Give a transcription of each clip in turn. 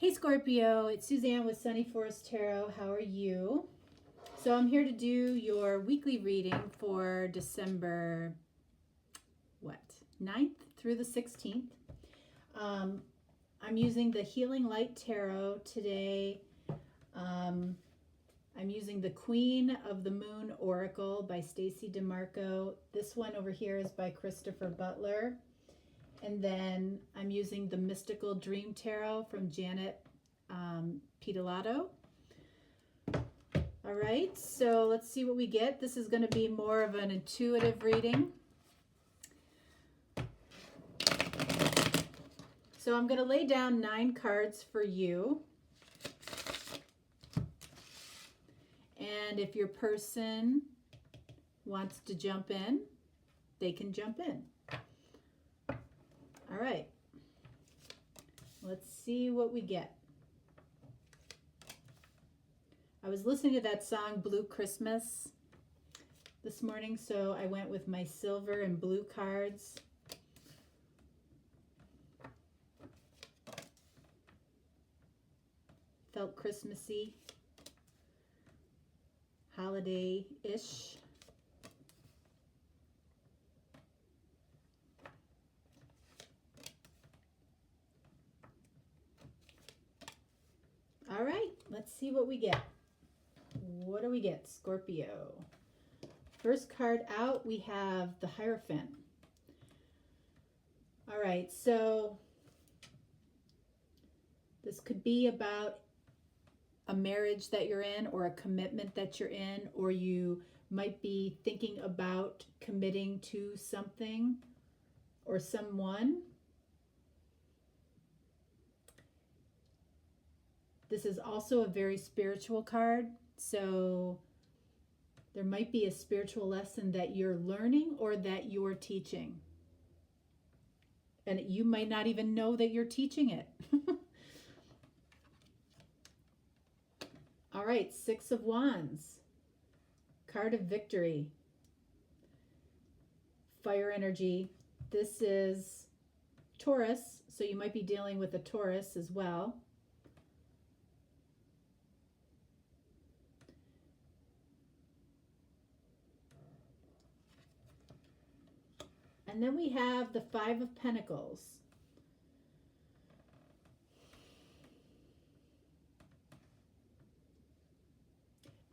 Hey Scorpio, it's Suzanne with Sunny Forest Tarot. How are you? So I'm here to do your weekly reading for December, 9th through the 16th. I'm using the Healing Light Tarot today. I'm using the Queen of the Moon Oracle by Stacy DeMarco. This one over here is by Christopher Butler. And then I'm using the Mystical Dream Tarot from Janet Pidolato. All right, so let's see what we get. This is going to be more of an intuitive reading. So I'm going to lay down 9 cards for you. And if your person wants to jump in, they can jump in. All right, let's see what we get. I was listening to that song Blue Christmas this morning, so I went with my silver and blue cards. Felt Christmassy, holiday-ish. All right, let's see what we get. What do we get, Scorpio? First card out, we have the Hierophant. All right, so this could be about a marriage that you're in or a commitment that you're in, or you might be thinking about committing to something or someone. This is also a very spiritual card, so there might be a spiritual lesson that you're learning or that you're teaching. And you might not even know that you're teaching it. All right, 6 of Wands, card of victory, fire energy. This is Taurus, so you might be dealing with a Taurus as well. And then we have the 5 of Pentacles.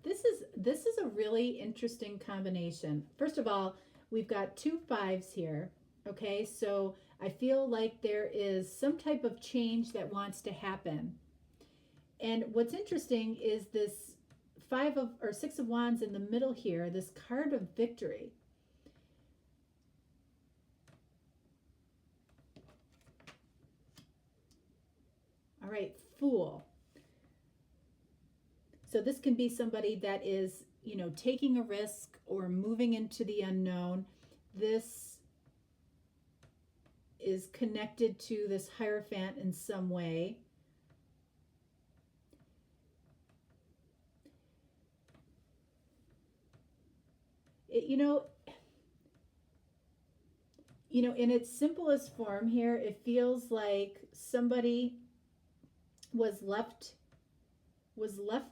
This is a really interesting combination. First of all, we've got 2 5s here. Okay, so I feel like there is some type of change that wants to happen. And what's interesting is this 6 of Wands in the middle here, this card of victory. All right, Fool. So this can be somebody that is, taking a risk or moving into the unknown. This is connected to this Hierophant in some way. In its simplest form here, it feels like somebody was left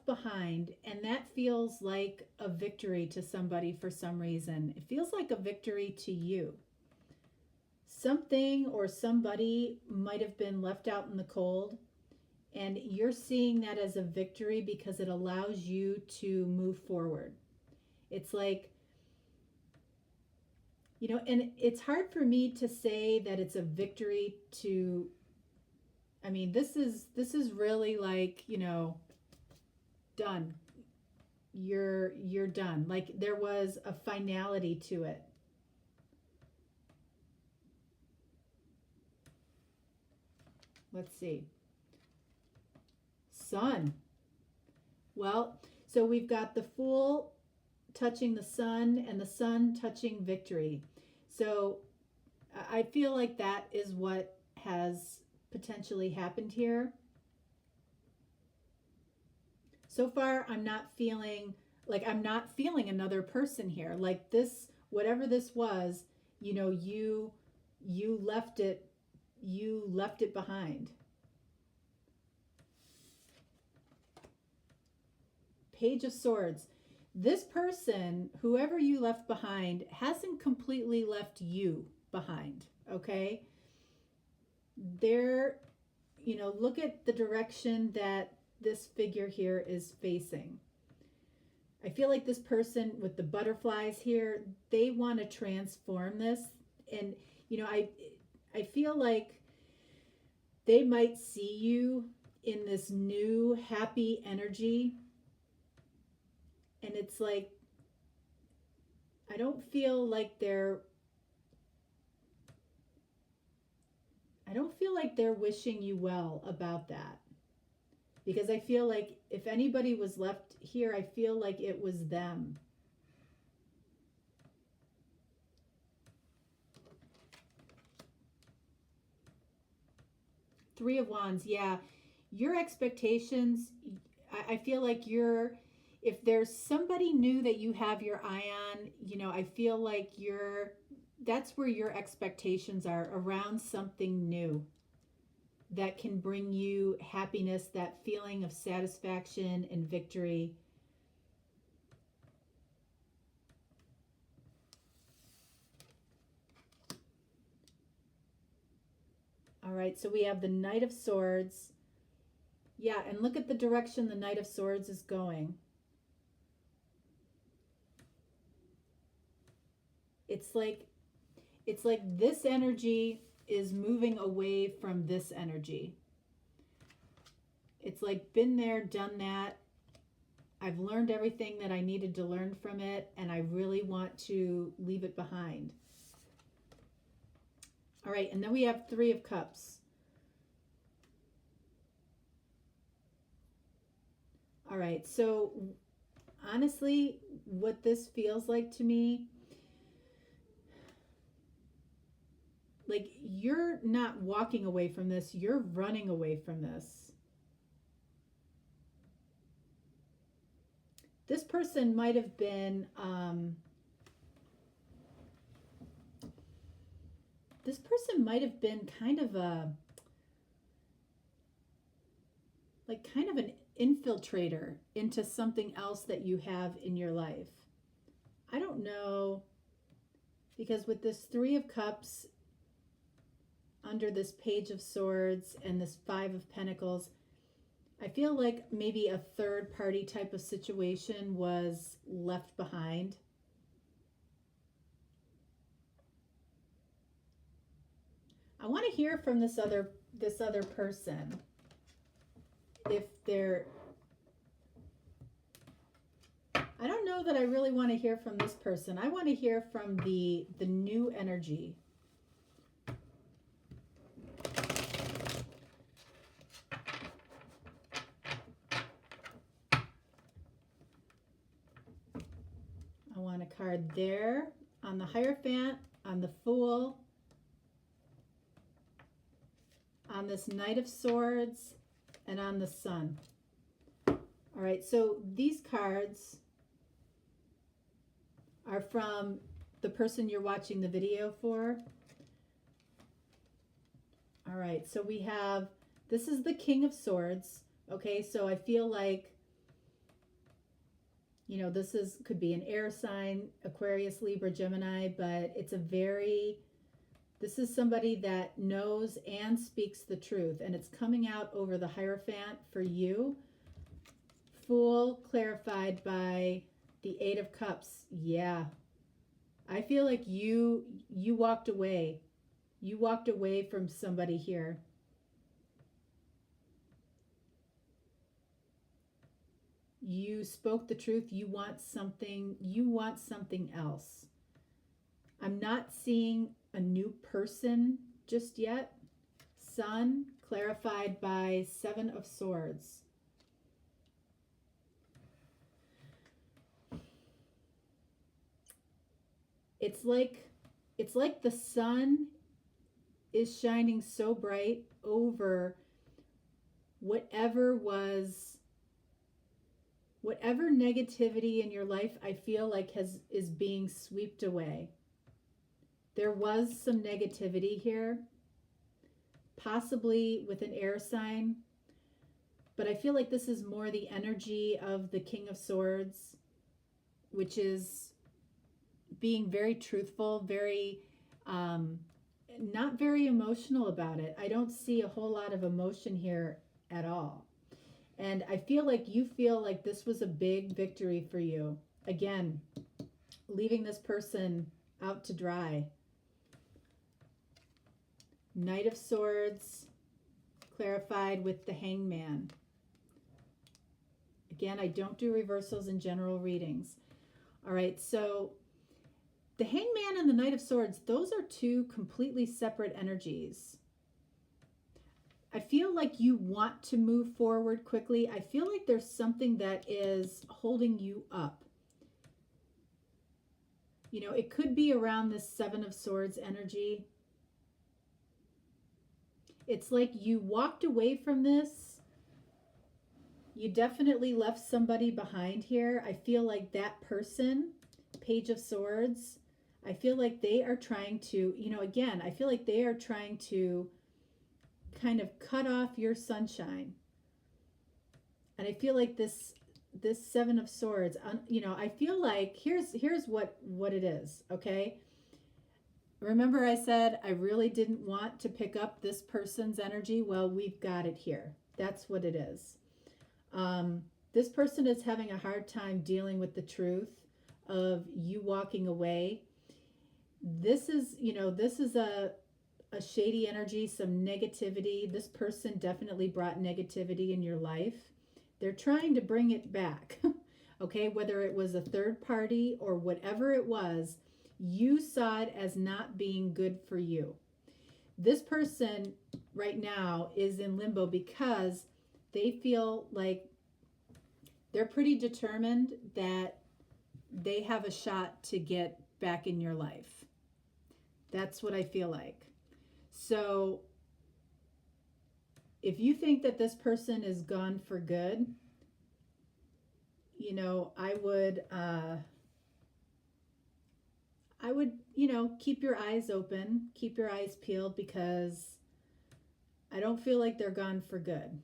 behind, and that feels like a victory to somebody for some reason. It feels like a victory to you. Something or somebody might have been left out in the cold, and you're seeing that as a victory because it allows you to move forward. It's like, and it's hard for me to say that it's a victory to, this is really like, done. You're done. Like there was a finality to it. Let's see. Sun. Well, so we've got the Fool touching the Sun and the Sun touching victory. So I feel like that is what has potentially happened here. So far, I'm not feeling another person here. Like this, whatever this was, you left it behind. Page of Swords. This person, whoever you left behind, hasn't completely left you behind, okay? They're, look at the direction that this figure here is facing. I feel like this person with the butterflies here, they want to transform this. And, I feel like they might see you in this new happy energy. And it's like, I don't feel like they're wishing you well about that. Because I feel like if anybody was left here, I feel like it was them. Three of Wands, yeah. Your expectations, I feel like if there's somebody new that you have your eye on, I feel like that's where your expectations are, around something new that can bring you happiness, that feeling of satisfaction and victory. All right, so we have the Knight of Swords. Yeah, and look at the direction the Knight of Swords is going. It's like this energy is moving away from this energy. It's like, been there, done that. I've learned everything that I needed to learn from it, and I really want to leave it behind. All right, and then we have Three of Cups. All right, so honestly, what this feels like to me, like, you're not walking away from this, you're running away from this. This person might have been, kind of an infiltrator into something else that you have in your life. I don't know, because with this Three of Cups under this Page of Swords and this Five of Pentacles, I feel like maybe a third party type of situation was left behind. I want to hear from this other person. If they're, I don't know that I really want to hear from this person. I want to hear from the new energy. I want a card there, on the Hierophant, on the Fool, on this Knight of Swords, and on the Sun. All right, so these cards are from the person you're watching the video for. All right, so we have, this is the King of Swords. Okay, so I feel like, this could be an air sign, Aquarius, Libra, Gemini, but this is somebody that knows and speaks the truth, and it's coming out over the Hierophant for you. Fool clarified by the Eight of Cups. Yeah. I feel like you walked away. You walked away from somebody here. You spoke the truth. You want something else. I'm not seeing a new person just yet. Sun clarified by Seven of Swords. It's like the sun is shining so bright over whatever negativity in your life, I feel like is being swept away. There was some negativity here, possibly with an air sign, but I feel like this is more the energy of the King of Swords, which is being very truthful, very, not very emotional about it. I don't see a whole lot of emotion here at all. And I feel like you feel like this was a big victory for you. Again, leaving this person out to dry. Knight of Swords, clarified with the Hangman. Again, I don't do reversals in general readings. All right, so the Hangman and the Knight of Swords, those are two completely separate energies. I feel like you want to move forward quickly. I feel like there's something that is holding you up. You know, it could be around this Seven of Swords energy. It's like you walked away from this. You definitely left somebody behind here. I feel like that person, Page of Swords, I feel like they are trying to, you know, again, I feel like they are trying to kind of cut off your sunshine. And I feel like this Seven of Swords, you know, I feel like here's what it is, okay? Remember I said I really didn't want to pick up this person's energy? Well, we've got it here. That's what it is. This person is having a hard time dealing with the truth of you walking away. This is, you know, this is a shady energy, some negativity. This person definitely brought negativity in your life. They're trying to bring it back, okay? Whether it was a third party or whatever it was, you saw it as not being good for you. This person right now is in limbo because they feel like they're pretty determined that they have a shot to get back in your life. That's what I feel like. So if you think that this person is gone for good, you know, I would, you know, keep your eyes open, keep your eyes peeled, because I don't feel like they're gone for good.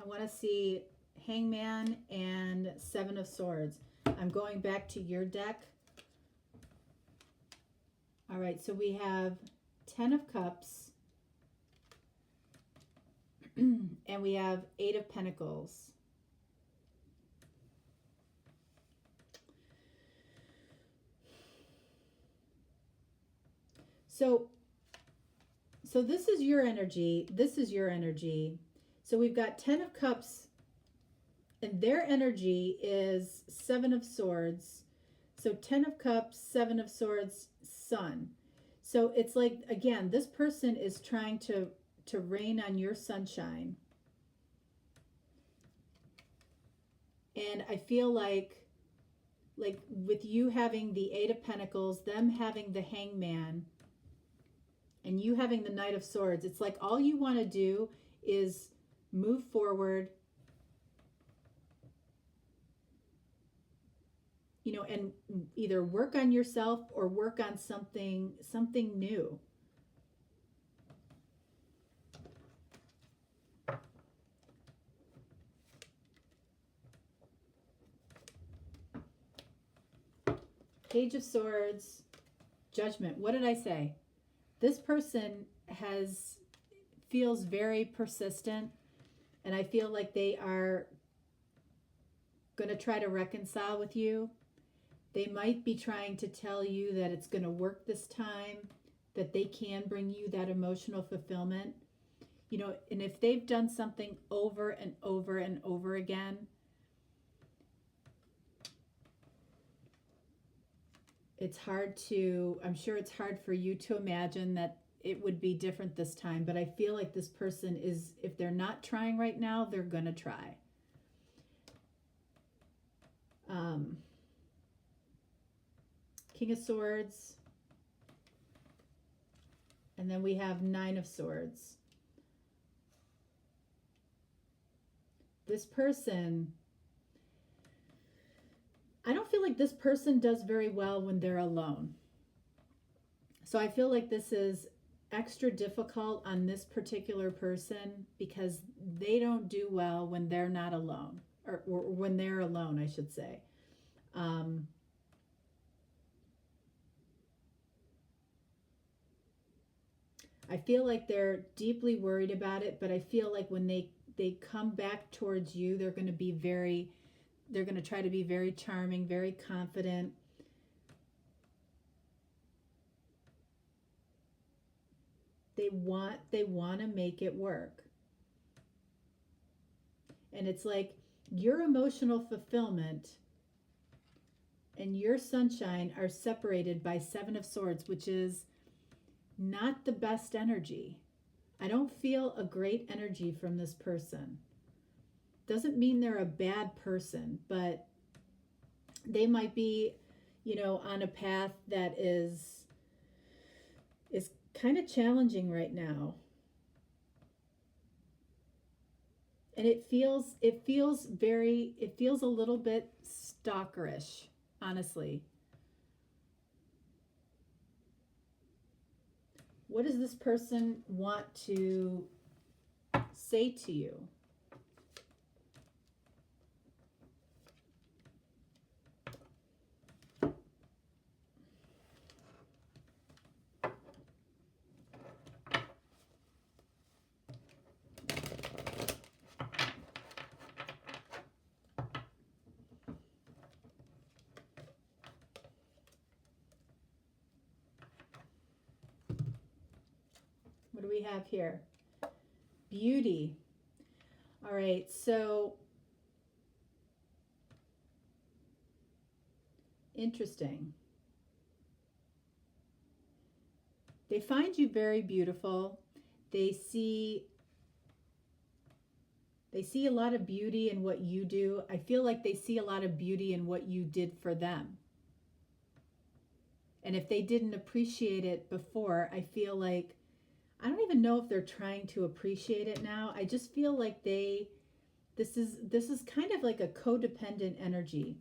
I want to see Hangman and Seven of Swords. I'm going back to your deck. All right, so we have 10 of Cups and we have 8 of Pentacles. So this is your energy. This is your energy. So we've got 10 of Cups, and their energy is 7 of Swords. So 10 of Cups, 7 of Swords, Sun. So it's like, again, this person is trying to rain on your sunshine. And I feel like with you having the 8 of Pentacles, them having the Hangman, and you having the Knight of Swords, it's like all you want to do is move forward, you know, and either work on yourself or work on something new. Page of Swords, Judgment. What did I say? This person feels very persistent, and I feel like they are going to try to reconcile with you. They might be trying to tell you that it's going to work this time, that they can bring you that emotional fulfillment. You know, and if they've done something over and over and over again, it's hard to, I'm sure it's hard for you to imagine that it would be different this time, but I feel like this person is, if they're not trying right now, they're gonna try. King of Swords, and then we have Nine of Swords. This person, I don't feel like this person does very well when they're alone. So I feel like this is extra difficult on this particular person because they don't do well when they're not alone, or when they're alone, I should say. I feel like they're deeply worried about it, but I feel like when they come back towards you, they're going to try to be very charming, very confident. They want to make it work. And it's like your emotional fulfillment and your sunshine are separated by Seven of Swords, which is not the best energy. I don't feel a great energy from this person. Doesn't mean they're a bad person, but they might be, on a path that is kind of challenging right now. And it feels a little bit stalkerish, honestly. What does this person want to say to you? What do we have here? Beauty. All right, so interesting. They find you very beautiful. They see a lot of beauty in what you do. I feel like they see a lot of beauty in what you did for them. And if they didn't appreciate it before, I feel like, I don't even know if they're trying to appreciate it now. I just feel like this is kind of like a codependent energy.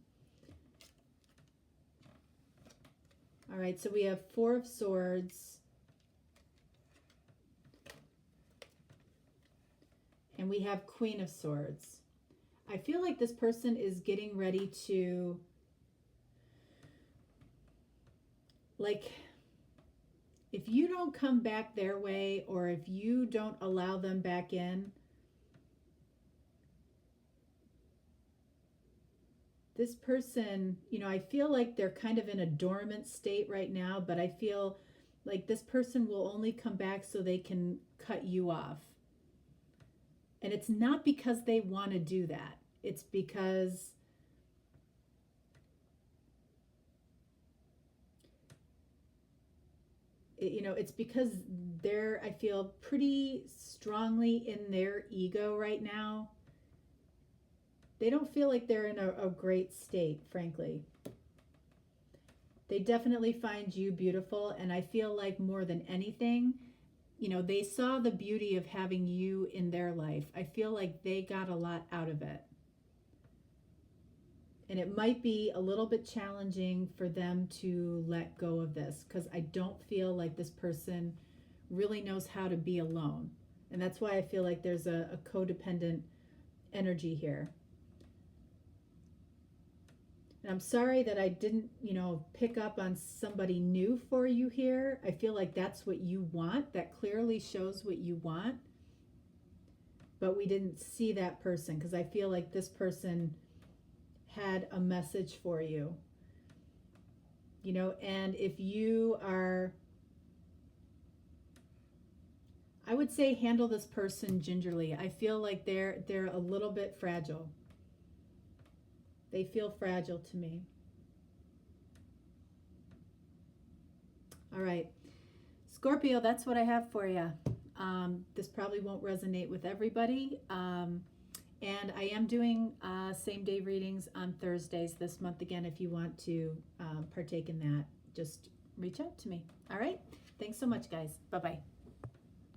All right, so we have Four of Swords. And we have Queen of Swords. I feel like this person is getting ready to, like, if you don't come back their way, or if you don't allow them back in, this person, I feel like they're kind of in a dormant state right now, but I feel like this person will only come back so they can cut you off. And it's not because they want to do that. It's because it's because they're, I feel, pretty strongly in their ego right now. They don't feel like they're in a great state, frankly. They definitely find you beautiful, and I feel like more than anything, they saw the beauty of having you in their life. I feel like they got a lot out of it. And it might be a little bit challenging for them to let go of this, because I don't feel like this person really knows how to be alone. And that's why I feel like there's a codependent energy here. And I'm sorry that I didn't, pick up on somebody new for you here. I feel like that's what you want. That clearly shows what you want. But we didn't see that person, because I feel like this person had a message for you. And if you are, I would say, handle this person gingerly. I feel like they're a little bit fragile. They feel fragile to me. All right. Scorpio, that's what I have for you. This probably won't resonate with everybody. And I am doing same day readings on Thursdays this month again. If you want to partake in that, just reach out to me. All right. Thanks so much, guys. Bye-bye.